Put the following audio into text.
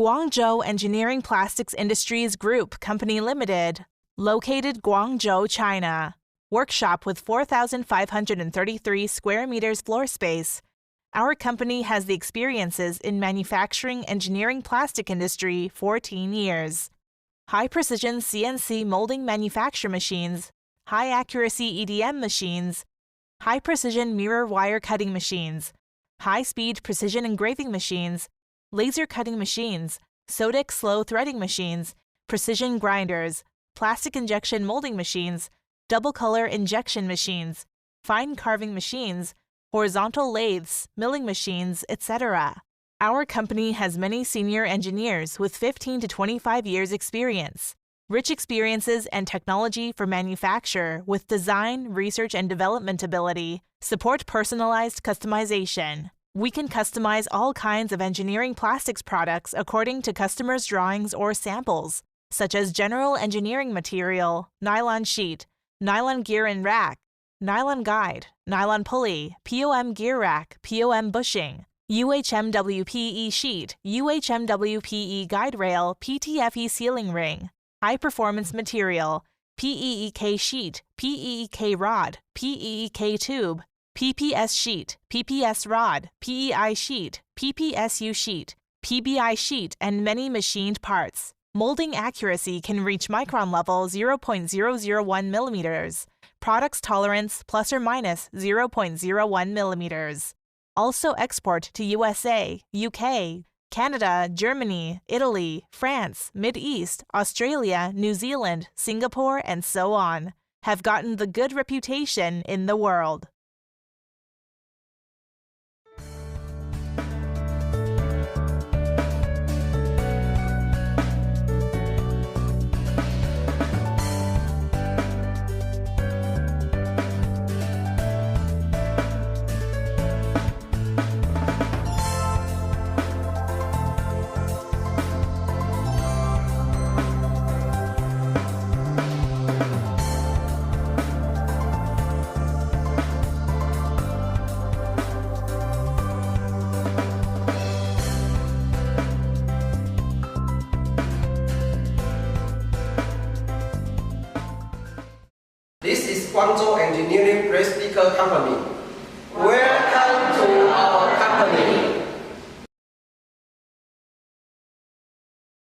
Guangzhou Engineering Plastics Industries Group Company Limited, located Guangzhou, China. Workshop with 4,533 square meters floor space. Our company has the experiences in manufacturing engineering plastic industry 14 years. High-precision CNC molding manufacture machines, high-accuracy EDM machines, high-precision mirror wire cutting machines, high-speed precision engraving machines, laser cutting machines, Sodic slow threading machines, precision grinders, plastic injection molding machines, double color injection machines, fine carving machines, horizontal lathes, milling machines, etc. Our company has many senior engineers with 15 to 25 years experience, rich experiences and technology for manufacture with design, research, and development ability, support personalized customization. We can customize all kinds of engineering plastics products according to customers' drawings or samples, such as general engineering material, nylon sheet, nylon gear and rack, nylon guide, nylon pulley, POM gear rack, POM bushing, UHMWPE sheet, UHMWPE guide rail, PTFE sealing ring, high-performance material, PEEK sheet, PEEK rod, PEEK tube, PPS sheet, PPS rod, PEI sheet, PPSU sheet, PBI sheet, and many machined parts. Molding accuracy can reach micron level 0.001 millimeters. Products tolerance plus or minus 0.01 millimeters. Also export to USA, UK, Canada, Germany, Italy, France, Mid-East, Australia, New Zealand, Singapore, and so on. Have gotten the good reputation in the world. This is Guangzhou Engineering Press Speaker Company. Welcome to our company.